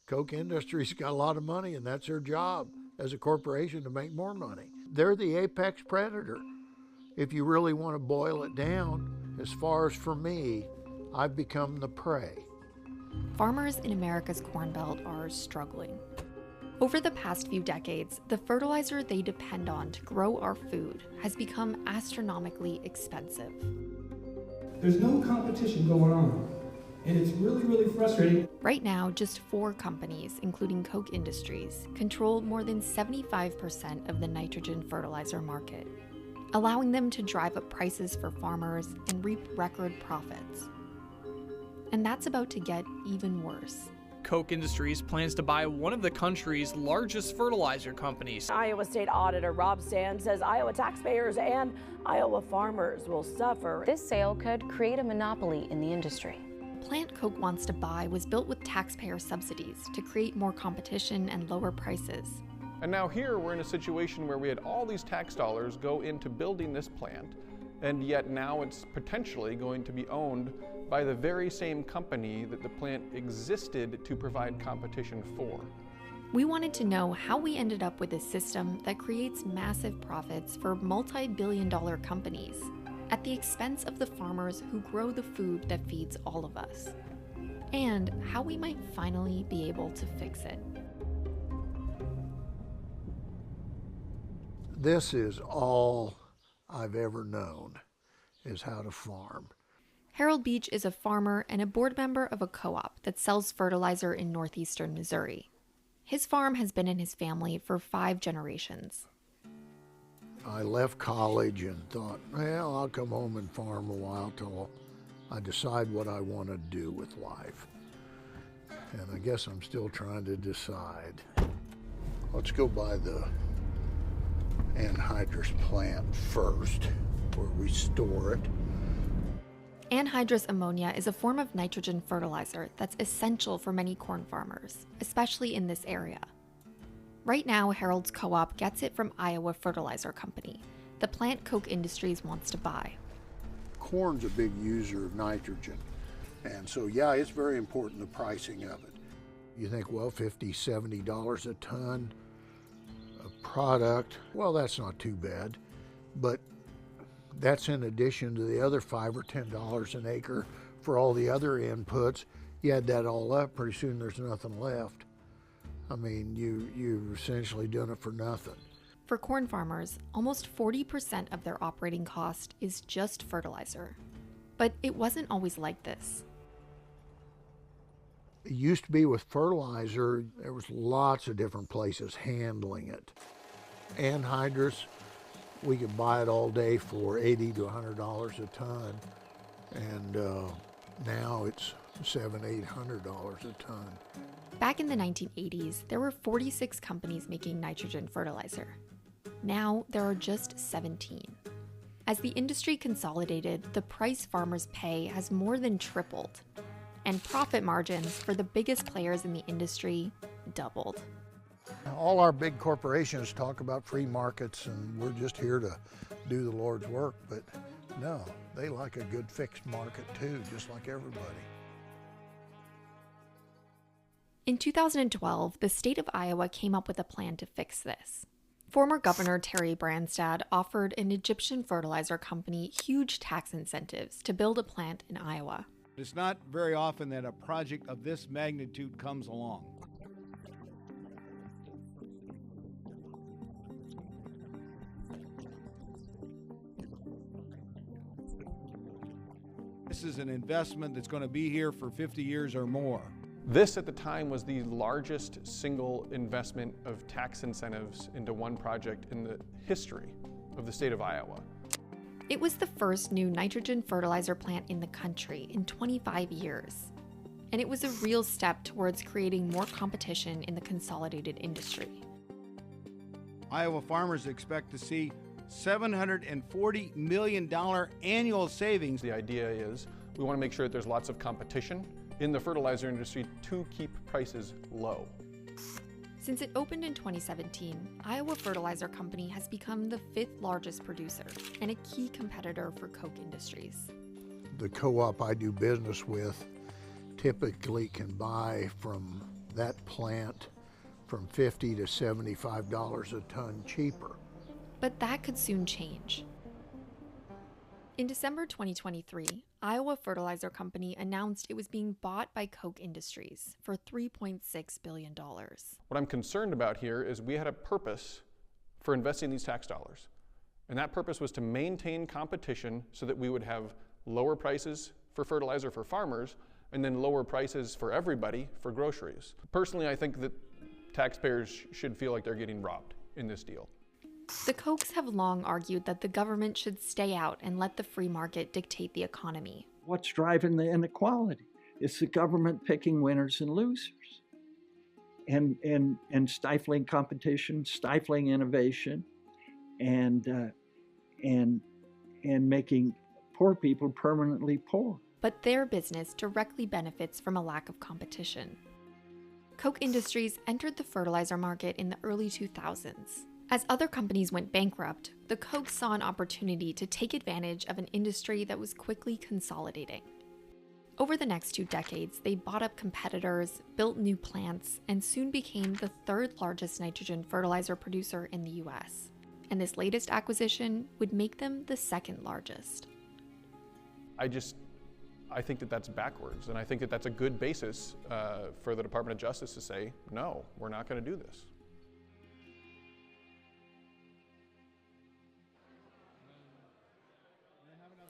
Koch Industries got a lot of money, and that's their job as a corporation, to make more money. They're the apex predator. If you really want to boil it down, as far as for me, I've become the prey. Farmers in America's Corn Belt are struggling. Over the past few decades, the fertilizer they depend on to grow our food has become astronomically expensive. There's no competition going on, and it's really, really frustrating. Right now, just 4 companies, including Koch Industries, control more than 75% of the nitrogen fertilizer market, allowing them to drive up prices for farmers and reap record profits. And that's about to get even worse. Koch Industries plans to buy one of the country's largest fertilizer companies. Iowa State Auditor Rob Sand says Iowa taxpayers and Iowa farmers will suffer. This sale could create a monopoly in the industry. The plant Koch wants to buy was built with taxpayer subsidies to create more competition and lower prices. And now here we're in a situation where we had all these tax dollars go into building this plant, and yet now it's potentially going to be owned by the very same company that the plant existed to provide competition for. We wanted to know how we ended up with a system that creates massive profits for multi-billion-dollar companies at the expense of the farmers who grow the food that feeds all of us, and how we might finally be able to fix it. This is all I've ever known, is how to farm. Harold Beach is a farmer and a board member of a co-op that sells fertilizer in northeastern Missouri. His farm has been in his family for 5 generations. I left college and thought, well, I'll come home and farm a while till I decide what I want to do with life. And I guess I'm still trying to decide. Let's go by the anhydrous plant first, where we store it. Anhydrous ammonia is a form of nitrogen fertilizer that's essential for many corn farmers, especially in this area. Right now, Harold's co-op gets it from Iowa Fertilizer Company, the plant Koch Industries wants to buy. Corn's a big user of nitrogen, and so yeah, it's very important, the pricing of it. You think, well, $50, $70 a ton of product, well, that's not too bad, but that's in addition to the other $5 or $10 an acre for all the other inputs. You add that all up, pretty soon there's nothing left. I mean, you've essentially done it for nothing. For corn farmers, almost 40% of their operating cost is just fertilizer. But it wasn't always like this. It used to be with fertilizer, there was lots of different places handling it. Anhydrous, we could buy it all day for $80 to $100 a ton, and now it's $700, $800 a ton. Back in the 1980s, there were 46 companies making nitrogen fertilizer. Now there are just 17. As the industry consolidated, the price farmers pay has more than tripled, and profit margins for the biggest players in the industry doubled. All our big corporations talk about free markets and we're just here to do the Lord's work, but no, they like a good fixed market too, just like everybody. In 2012, the state of Iowa came up with a plan to fix this. Former Governor Terry Branstad offered an Egyptian fertilizer company huge tax incentives to build a plant in Iowa. It's not very often that a project of this magnitude comes along. This is an investment that's going to be here for 50 years or more. This at the time was the largest single investment of tax incentives into one project in the history of the state of Iowa. It was the first new nitrogen fertilizer plant in the country in 25 years. And it was a real step towards creating more competition in the consolidated industry. Iowa farmers expect to see $740 million annual savings. The idea is we want to make sure that there's lots of competition in the fertilizer industry to keep prices low. Since it opened in 2017, Iowa Fertilizer Company has become the 5th largest producer and a key competitor for Koch Industries. The co-op I do business with typically can buy from that plant from $50 to $75 a ton cheaper. But that could soon change. In December 2023, Iowa Fertilizer Company announced it was being bought by Koch Industries for $3.6 billion. What I'm concerned about here is we had a purpose for investing these tax dollars. And that purpose was to maintain competition so that we would have lower prices for fertilizer for farmers and then lower prices for everybody for groceries. Personally, I think that taxpayers should feel like they're getting robbed in this deal. The Kochs have long argued that the government should stay out and let the free market dictate the economy. What's driving the inequality? It's the government picking winners and losers and stifling competition, stifling innovation, and making poor people permanently poor. But their business directly benefits from a lack of competition. Koch Industries entered the fertilizer market in the early 2000s. As other companies went bankrupt, the Kochs saw an opportunity to take advantage of an industry that was quickly consolidating. Over the next 2 decades, they bought up competitors, built new plants, and soon became the 3rd largest nitrogen fertilizer producer in the US. And this latest acquisition would make them the 2nd largest. I think that that's backwards, and I think that that's a good basis for the Department of Justice to say, no, we're not going to do this.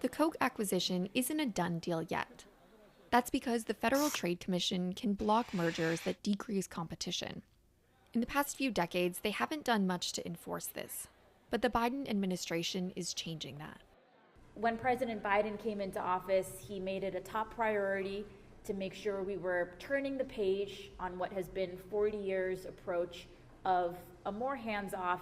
The Koch acquisition isn't a done deal yet. That's because the Federal Trade Commission can block mergers that decrease competition. In the past few decades, they haven't done much to enforce this, but the Biden administration is changing that. When President Biden came into office, he made it a top priority to make sure we were turning the page on what has been 40 years' approach of a more hands-off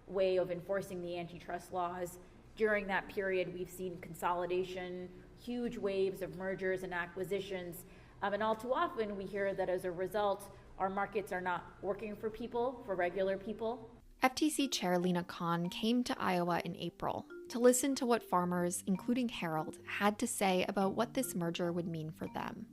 way of enforcing the antitrust laws. During that period, we've seen consolidation, huge waves of mergers and acquisitions, and all too often we hear that as a result, our markets are not working for people, for regular people. FTC Chair Lena Khan came to Iowa in April to listen to what farmers, including Harold, had to say about what this merger would mean for them.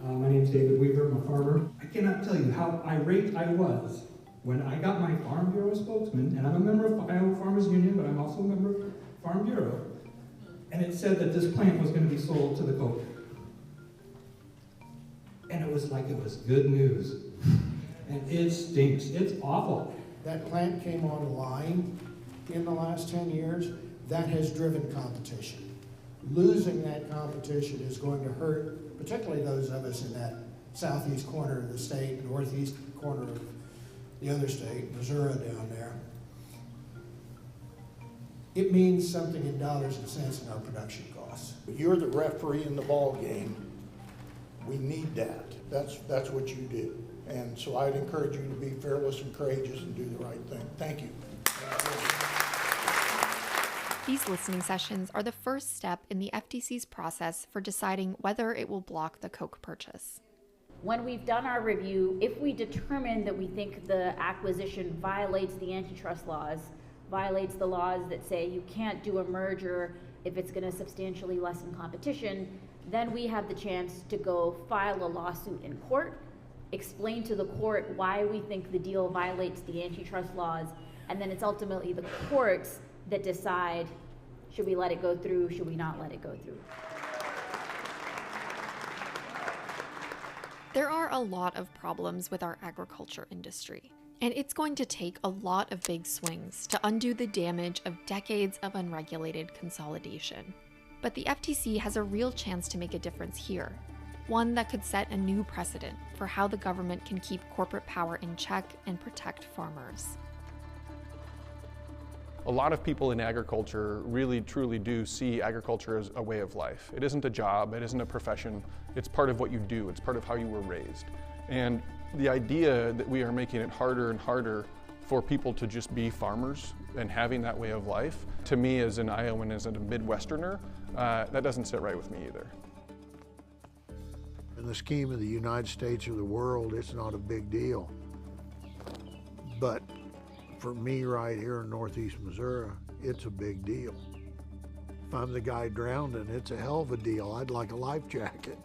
My name's David Weaver, I'm a farmer. I cannot tell you how irate I was when I got my Farm Bureau spokesman, and I'm a member of Iowa Farmers Union, but I'm also a member of Farm Bureau, and it said that this plant was going to be sold to the Koch. And it was like it was good news. And it stinks. It's awful. That plant came online in the last 10 years. That has driven competition. Losing that competition is going to hurt, particularly those of us in that southeast corner of the state, northeast corner of the other state, Missouri down there. It means something in dollars and cents in our production costs. You're the referee in the ball game. We need that. That's what you do. And so I'd encourage you to be fearless and courageous and do the right thing. Thank you. These listening sessions are the first step in the FTC's process for deciding whether it will block the Koch purchase. When we've done our review, if we determine that we think the acquisition violates the antitrust laws, violates the laws that say you can't do a merger if it's going to substantially lessen competition, then we have the chance to go file a lawsuit in court, explain to the court why we think the deal violates the antitrust laws, and then it's ultimately the courts that decide, should we let it go through, should we not let it go through. There are a lot of problems with our agriculture industry, and it's going to take a lot of big swings to undo the damage of decades of unregulated consolidation. But the FTC has a real chance to make a difference here, one that could set a new precedent for how the government can keep corporate power in check and protect farmers. A lot of people in agriculture really truly do see agriculture as a way of life. It isn't a job, it isn't a profession, it's part of what you do, it's part of how you were raised. And the idea that we are making it harder and harder for people to just be farmers and having that way of life, to me as an Iowan, as a Midwesterner, that doesn't sit right with me either. In the scheme of the United States or the world, it's not a big deal. But for me right here in northeast Missouri, it's a big deal. If I'm the guy drowning, it's a hell of a deal. I'd like a life jacket.